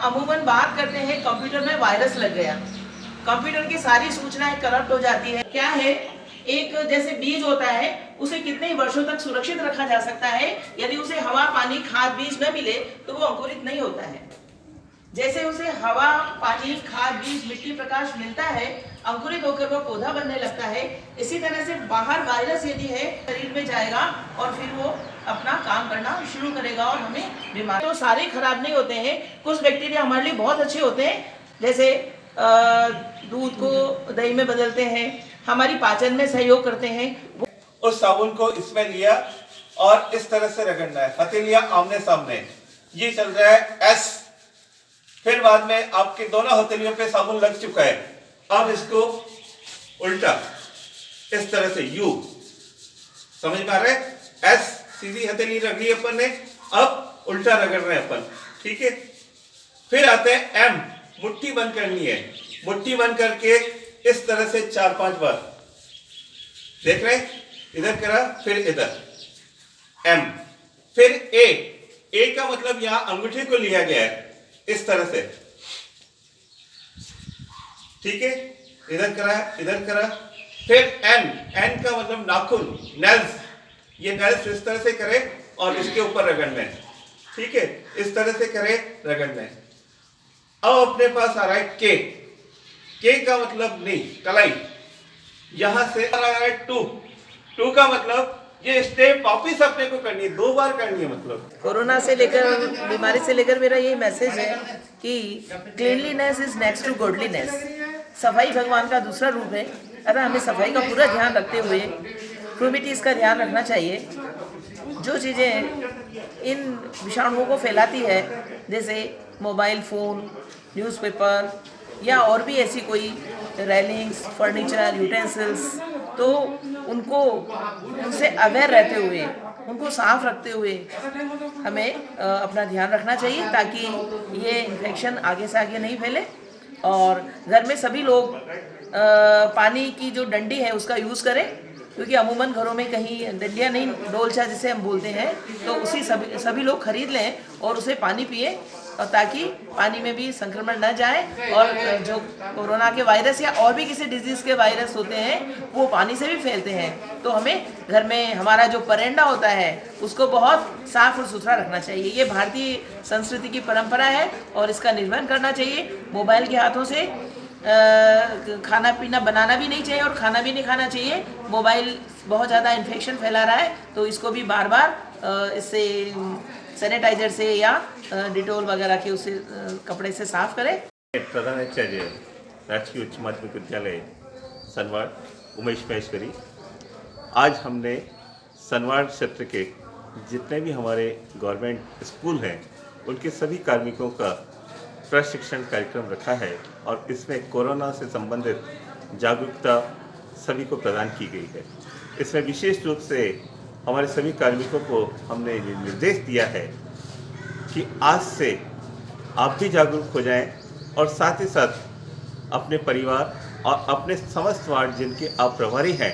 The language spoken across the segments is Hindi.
अमूमन बात करते हैं कंप्यूटर में वायरस लग गया, कंप्यूटर की सारी सूचनाएं करप्ट हो जाती है। क्या है, एक जैसे बीज होता है, उसे कितने ही वर्षों तक सुरक्षित रखा जा सकता है, यदि उसे हवा पानी खाद बीज न मिले तो वो अंकुरित नहीं होता है। जैसे उसे हवा पानी खाद बीज मिट्टी प्रकाश मिलता है, अंकुरित होकर वो पौधा बनने लगता है। इसी तरह से बाहर वायरस यदि है, शरीर में जाएगा और फिर वो अपना काम करना शुरू करेगा और हमें बीमार। तो सारे खराब नहीं होते हैं, कुछ बैक्टीरिया हमारे लिए बहुत अच्छे होते हैं, जैसे दूध को दही में बदलते हैं, हमारी पाचन में सहयोग करते हैं। उस साबुन को इसमें लिया और इस तरह से रगड़ना है, हथेलियां आमने सामने। ये चल रहा है एस, फिर बाद में आपके दोनों हथेलियों पे साबुन लग चुका है। अब इसको उल्टा इस तरह से यू, समझ में आ रहा है? एस सीधी हथेली रख ली अपन ने, अब उल्टा रगड़ रहे हैं अपन, ठीक है। फिर आते हैं एम, मुट्ठी बंद करनी है, मुट्ठी बंद करके इस तरह से 4-5 बार, देख रहे हैं? इधर करा फिर इधर, एम। फिर ए का मतलब यहां अंगूठे को लिया गया है इस तरह से, ठीक है, इधर करा। फिर एन का मतलब नाखून, नेल्स, ये नेल्स इस तरह से करे और इसके ऊपर रगड़ना है, ठीक है, इस तरह से करे, रगड़ना है। अब अपने पास आ रहा है के का मतलब नहीं, कलाई, यहां से आ रहा है टू का मतलब ये स्टेप वापिस अपने को करनी है, 2 बार करनी है। मतलब कोरोना से लेकर, बीमारी से लेकर मेरा ये मैसेज है कि cleanliness is next to godliness. सफाई भगवान का दूसरा रूप है। अगर हमें सफाई का पूरा ध्यान रखते हुए ह्यूमिडिटीज का ध्यान रखना चाहिए। जो चीज़ें इन विषाणुओं को फैलाती है, जैसे मोबाइल फ़ोन, न्यूज़पेपर या और भी ऐसी कोई रेलिंग्स, फर्नीचर, यूटेंसिल्स, तो उनसे अवेयर रहते हुए, उनको साफ रखते हुए हमें अपना ध्यान रखना चाहिए, ताकि ये इन्फेक्शन आगे से आगे नहीं फैले। और घर में सभी लोग पानी की जो डंडी है उसका यूज़ करें, क्योंकि अमूमन घरों में कहीं डंडियाँ नहीं, डोलचा जिसे हम बोलते हैं, तो उसी सभी लोग खरीद लें और उसे पानी पिए, और ताकि पानी में भी संक्रमण न जाए और जो कोरोना के वायरस या और भी किसी डिजीज़ के वायरस होते हैं वो पानी से भी फैलते हैं। तो हमें घर में हमारा जो परेंडा होता है उसको बहुत साफ और सुथरा रखना चाहिए। ये भारतीय संस्कृति की परंपरा है और इसका निर्वहन करना चाहिए। मोबाइल के हाथों से खाना पीना बनाना भी नहीं चाहिए और खाना भी नहीं खाना चाहिए। मोबाइल बहुत ज़्यादा इन्फेक्शन फैला रहा है, तो इसको भी बार बार इससे सैनिटाइजर से या डिटोल वगैरह के उससे कपड़े से साफ करें। प्रधानाचार्य राजकीय उच्च माध्यमिक विद्यालय सनवाड़ उमेश महेश्वरी, आज हमने सनवाड़ क्षेत्र के जितने भी हमारे गवर्नमेंट स्कूल हैं उनके सभी कार्मिकों का प्रशिक्षण कार्यक्रम रखा है और इसमें कोरोना से संबंधित जागरूकता सभी को प्रदान की गई है। इसमें विशेष रूप से हमारे सभी कार्मिकों को हमने ये निर्देश दिया है कि आज से आप भी जागरूक हो जाएं और साथ ही साथ अपने परिवार और अपने समस्त वार्ड जिनके आप प्रभारी हैं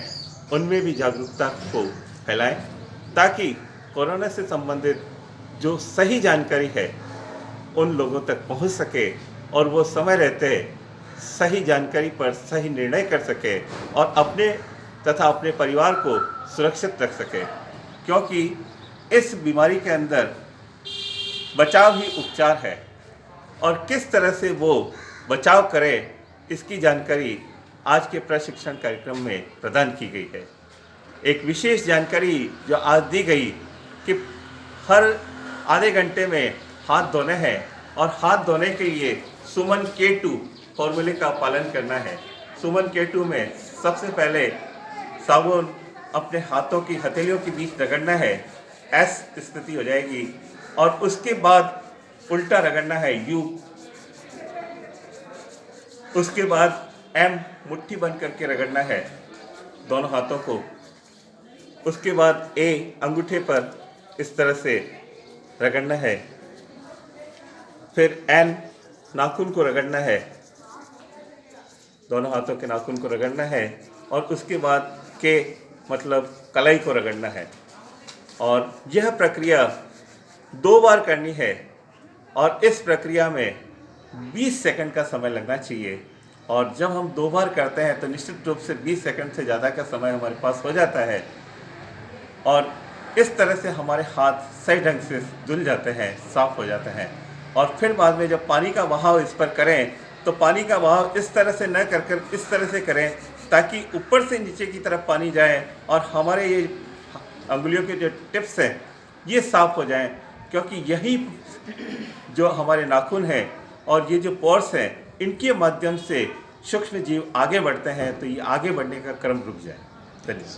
उनमें भी जागरूकता को फैलाएं, ताकि कोरोना से संबंधित जो सही जानकारी है उन लोगों तक पहुंच सके और वो समय रहते सही जानकारी पर सही निर्णय कर सके और अपने तथा अपने परिवार को सुरक्षित रख सके, क्योंकि इस बीमारी के अंदर बचाव ही उपचार है और किस तरह से वो बचाव करे इसकी जानकारी आज के प्रशिक्षण कार्यक्रम में प्रदान की गई है। एक विशेष जानकारी जो आज दी गई कि हर आधे घंटे में हाथ धोने हैं और हाथ धोने के लिए सुमन K2 फॉर्मूले का पालन करना है। सुमन K2 में सबसे पहले साबुन अपने हाथों की हथेलियों के बीच रगड़ना है, एस स्थिति हो जाएगी, और उसके बाद उल्टा रगड़ना है, यू, उसके बाद एम, मुट्ठी बंद करके रगड़ना है दोनों हाथों को, उसके बाद ए, अंगूठे पर इस तरह से रगड़ना है, फिर एन, नाखून को रगड़ना है, दोनों हाथों के नाखून को रगड़ना है, और उसके बाद के मतलब कलाई को रगड़ना है। और यह प्रक्रिया 2 बार करनी है और इस प्रक्रिया में 20 सेकंड का समय लगना चाहिए। और जब हम 2 बार करते हैं तो निश्चित रूप से 20 सेकंड से ज़्यादा का समय हमारे पास हो जाता है और इस तरह से हमारे हाथ सही ढंग से धुल जाते हैं, साफ हो जाते हैं। और फिर बाद में जब पानी का बहाव इस पर करें तो पानी का बहाव इस तरह से न कर इस तरह से करें ताकि ऊपर से नीचे की तरफ पानी जाए और हमारे ये अंगुलियों के जो टिप्स हैं ये साफ हो जाएं, क्योंकि यही जो हमारे नाखून हैं और ये जो पोर्स हैं इनके माध्यम से सूक्ष्म जीव आगे बढ़ते हैं, तो ये आगे बढ़ने का क्रम रुक जाए। धन्यवाद।